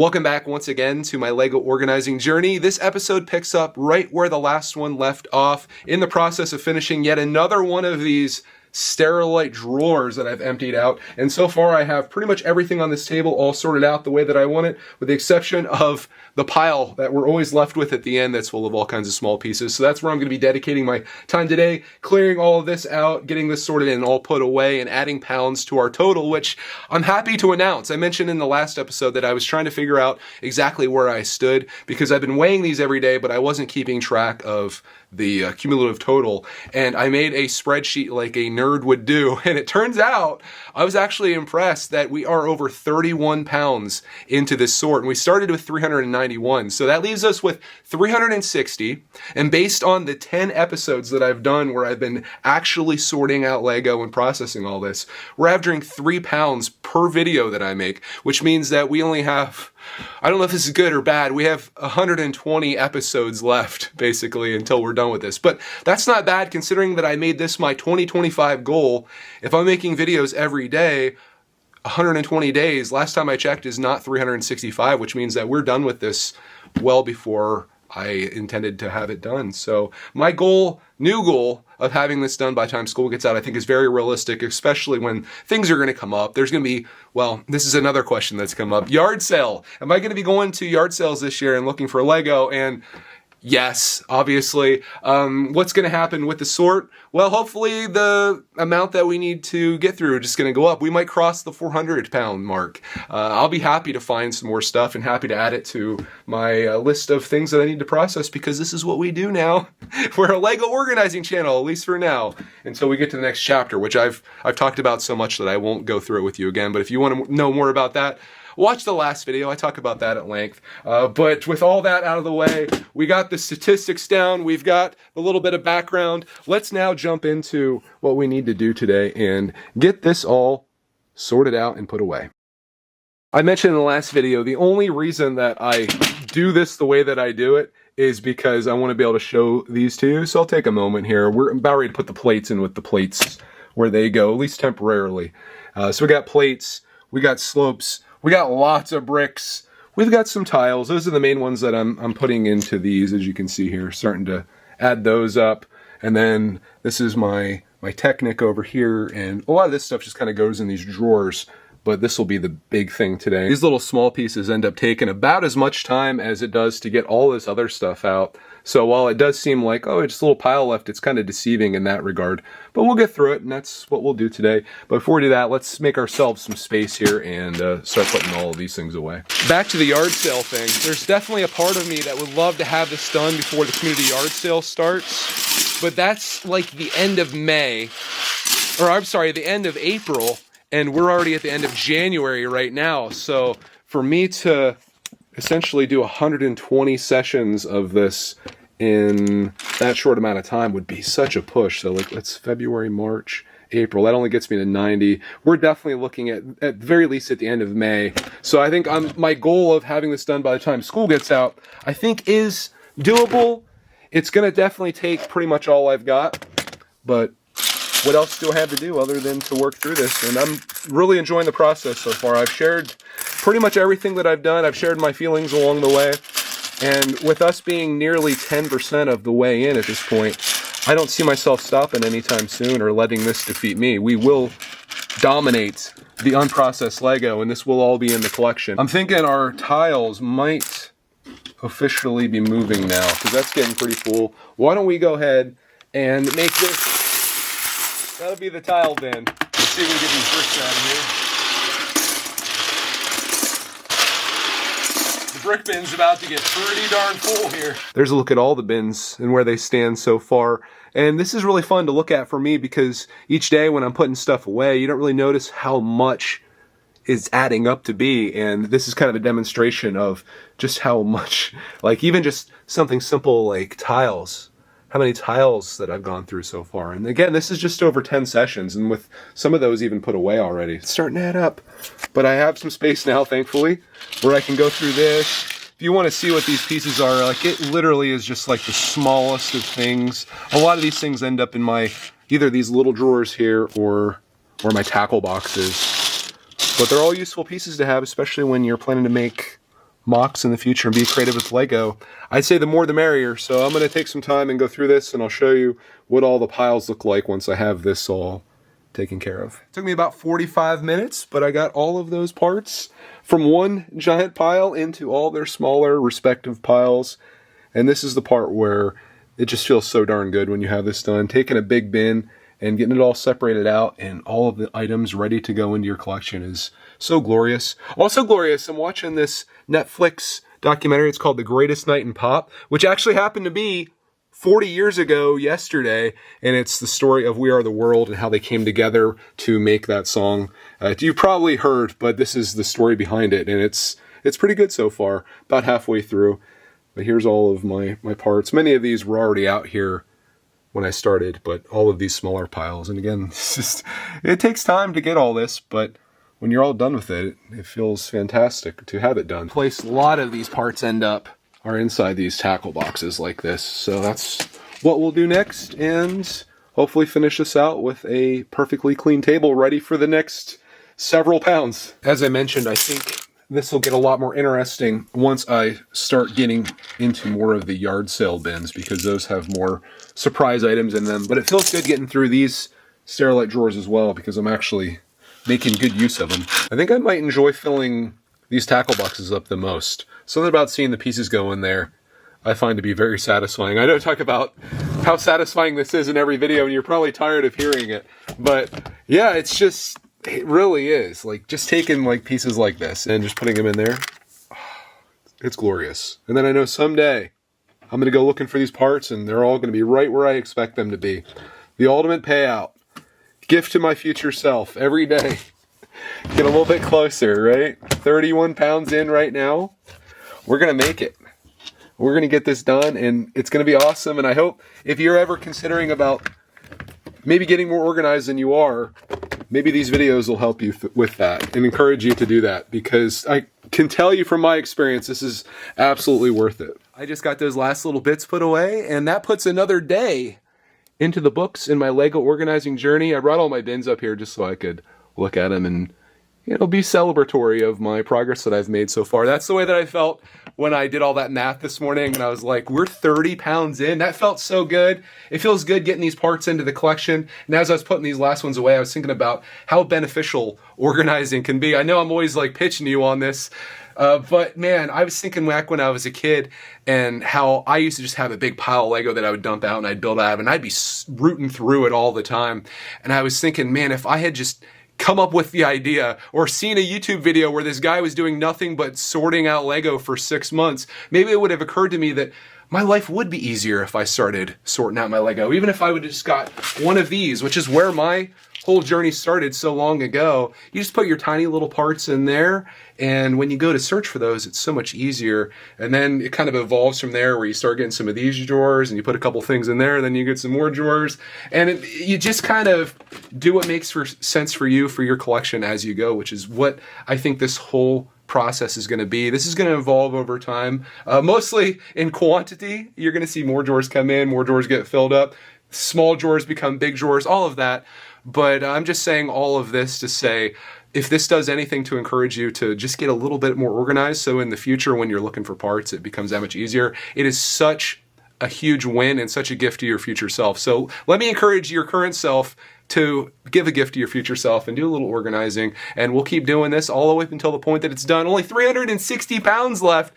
Welcome back once again to my LEGO organizing journey. This episode picks up right where the last one left off, in the process of finishing yet another one of these Sterilite drawers that I've emptied out. And so far I have pretty much everything on this table all sorted out the way that I want it, with the exception of the pile that we're always left with at the end that's full of all kinds of small pieces. So that's where I'm going to be dedicating my time today, clearing all of this out, getting this sorted and all put away, and adding pounds to our total, which I'm happy to announce. I mentioned in the last episode that I was trying to figure out exactly where I stood, because I've been weighing these every day, but I wasn't keeping track of the cumulative total, and I made a spreadsheet like a nerd would do, and it turns out I was actually impressed that we are over 31 pounds into this sort, and we started with 391, so that leaves us with 360, and based on the 10 episodes that I've done where I've been actually sorting out Lego and processing all this, we're averaging 3 pounds per video that I make, which means that we only have, I don't know if this is good or bad, we have 120 episodes left, basically, until we're done with this. But that's not bad, considering that I made this my 2025 goal. If I'm making videos every day, 120 days, last time I checked, is not 365, which means that we're done with this well before I intended to have it done. So my goal, new goal, of having this done by the time school gets out, I think is very realistic, especially when things are going to come up. There's going to be, well, this is another question that's come up. Yard sale. Am I going to be going to yard sales this year and looking for Lego? And yes, obviously. What's going to happen with the sort? Well, hopefully the amount that we need to get through is just going to go up. We might cross the 400 pound mark. I'll be happy to find some more stuff and happy to add it to my list of things that I need to process, because this is what we do now. We're a Lego organizing channel, at least for now, until we get to the next chapter, which I've talked about so much that I won't go through it with you again. But if you want to know more about that, watch the last video. I talk about that at length. But with all that out of the way, we got the statistics down. We've got a little bit of background. Let's now jump into what we need to do today and get this all sorted out and put away. I mentioned in the last video, the only reason that I do this the way that I do it is because I want to be able to show these to you. So I'll take a moment here. We're about ready to put the plates in with the plates where they go, at least temporarily. So we got plates, we got slopes, we got lots of bricks. We've got some tiles. Those are the main ones that I'm putting into these, as you can see here, starting to add those up. And then this is my Technic over here, and a lot of this stuff just kind of goes in these drawers, but this will be the big thing today. These little small pieces end up taking about as much time as it does to get all this other stuff out. So while it does seem like, oh, it's just a little pile left, it's kind of deceiving in that regard. But we'll get through it, and that's what we'll do today. But before we do that, let's make ourselves some space here and start putting all of these things away. Back to the yard sale thing. There's definitely a part of me that would love to have this done before the community yard sale starts. But that's like the end of May, or I'm sorry, the end of April, and we're already at the end of January right now. So for me to essentially do 120 sessions of this in that short amount of time would be such a push. So like, that's February, March, April. That only gets me to 90. We're definitely looking at the very least at the end of May. So I think my goal of having this done by the time school gets out, I think is doable. It's going to definitely take pretty much all I've got, but what else do I have to do other than to work through this? And I'm really enjoying the process so far. I've shared pretty much everything that I've done. I've shared my feelings along the way. And with us being nearly 10% of the way in at this point, I don't see myself stopping anytime soon or letting this defeat me. We will dominate the unprocessed Lego, and this will all be in the collection. I'm thinking our tiles might officially be moving now, because that's getting pretty full. Why don't we go ahead and make this, that'll be the tile bin. Let's see if we can get these bricks out of here. The brick bin's about to get pretty darn full here. There's a look at all the bins and where they stand so far. And this is really fun to look at for me, because each day when I'm putting stuff away, you don't really notice how much is adding up to be. And this is kind of a demonstration of just how much, like even just something simple like tiles, how many tiles that I've gone through so far. And again, this is just over 10 sessions, and with some of those even put away already. It's starting to add up. But I have some space now, thankfully, where I can go through this. If you want to see what these pieces are, like, it literally is just like the smallest of things. A lot of these things end up in my, either these little drawers here or my tackle boxes. But they're all useful pieces to have, especially when you're planning to make MOCs in the future and be creative with Lego, I'd say the more the merrier. So I'm going to take some time and go through this, and I'll show you what all the piles look like once I have this all taken care of. It took me about 45 minutes, but I got all of those parts from one giant pile into all their smaller respective piles. And this is the part where it just feels so darn good when you have this done. Taking a big bin and getting it all separated out and all of the items ready to go into your collection is so glorious. Also glorious, I'm watching this Netflix documentary. It's called The Greatest Night in Pop, which actually happened to be 40 years ago yesterday, and it's the story of We Are the World and how they came together to make that song. You've probably heard, but this is the story behind it, and it's pretty good so far, about halfway through. But here's all of my parts. Many of these were already out here when I started, but all of these smaller piles. And again, it takes time to get all this, but when you're all done with it, it feels fantastic to have it done. A lot of these parts end up are inside these tackle boxes like this. So that's what we'll do next, and hopefully finish this out with a perfectly clean table ready for the next several pounds. As I mentioned, I think this will get a lot more interesting once I start getting into more of the yard sale bins, because those have more surprise items in them. But it feels good getting through these Sterilite drawers as well, because I'm actually making good use of them. I think I might enjoy filling these tackle boxes up the most. Something about seeing the pieces go in there I find to be very satisfying. I know I talk about how satisfying this is in every video, and you're probably tired of hearing it. But yeah, it really is. Like, just taking like pieces like this and just putting them in there, it's glorious. And then I know someday I'm going to go looking for these parts, and they're all going to be right where I expect them to be. The ultimate payout. Gift to my future self every day. Get a little bit closer, right? 31 pounds in right now. We're going to make it. We're going to get this done, and it's going to be awesome. And I hope if you're ever considering about maybe getting more organized than you are, maybe these videos will help you with that and encourage you to do that, because I can tell you from my experience, this is absolutely worth it. I just got those last little bits put away, and that puts another day into the books in my Lego organizing journey. I brought all my bins up here just so I could look at them and, be celebratory of my progress that I've made so far. That's the way that I felt when I did all that math this morning, and I was like, we're 30 pounds in. That felt so good. It feels good getting these parts into the collection. And as I was putting these last ones away, I was thinking about how beneficial organizing can be. I know I'm always like pitching you on this, but man, I was thinking back when I was a kid and how I used to just have a big pile of Lego that I would dump out and I'd build out of, and I'd be rooting through it all the time. And I was thinking, man, if I had just come up with the idea or seen a YouTube video where this guy was doing nothing but sorting out Lego for 6 months, maybe it would have occurred to me that my life would be easier if I started sorting out my Lego. Even if I would have just got one of these, which is where my whole journey started so long ago. You just put your tiny little parts in there, and when you go to search for those, it's so much easier. And then it kind of evolves from there, where you start getting some of these drawers and you put a couple things in there, and then you get some more drawers, and you just kind of do what makes sense for you for your collection as you go, which is what I think this whole process is going to be. This is going to evolve over time, mostly in quantity. You're going to see more drawers come in, more drawers get filled up, small drawers become big drawers, all of that. But I'm just saying all of this to say, if this does anything to encourage you to just get a little bit more organized, so in the future when you're looking for parts, it becomes that much easier. It is such a huge win and such a gift to your future self. So let me encourage your current self to give a gift to your future self and do a little organizing. And we'll keep doing this all the way up until the point that it's done. Only 360 pounds left.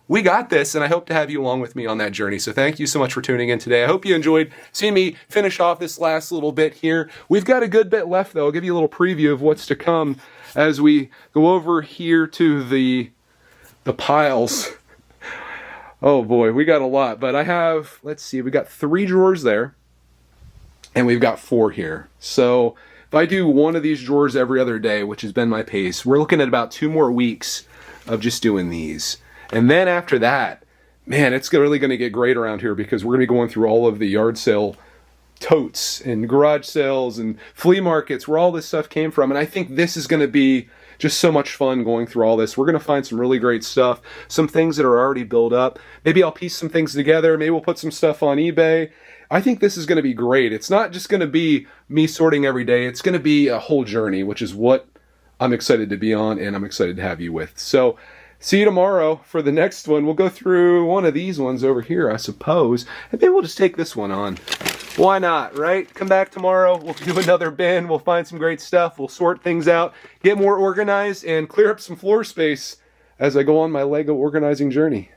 We got this, and I hope to have you along with me on that journey. So thank you so much for tuning in today. I hope you enjoyed seeing me finish off this last little bit here. We've got a good bit left, though. I'll give you a little preview of what's to come as we go over here to the piles. Oh boy, we got a lot. But I have, let's see, we got 3 drawers there, and we've got 4 here. So if I do one of these drawers every other day, which has been my pace, we're looking at about 2 more weeks of just doing these. And then after that, man, it's really going to get great around here, because we're going to be going through all of the yard sale totes and garage sales and flea markets where all this stuff came from. And I think this is going to be just so much fun going through all this. We're going to find some really great stuff, some things that are already built up. Maybe I'll piece some things together. Maybe we'll put some stuff on eBay. I think this is going to be great. It's not just going to be me sorting every day. It's going to be a whole journey, which is what I'm excited to be on and I'm excited to have you with. So See you tomorrow for the next one. We'll go through one of these ones over here, I suppose. And maybe we'll just take this one on. Why not, right? Come back tomorrow. We'll do another bin. We'll find some great stuff. We'll sort things out, get more organized, and clear up some floor space as I go on my Lego organizing journey.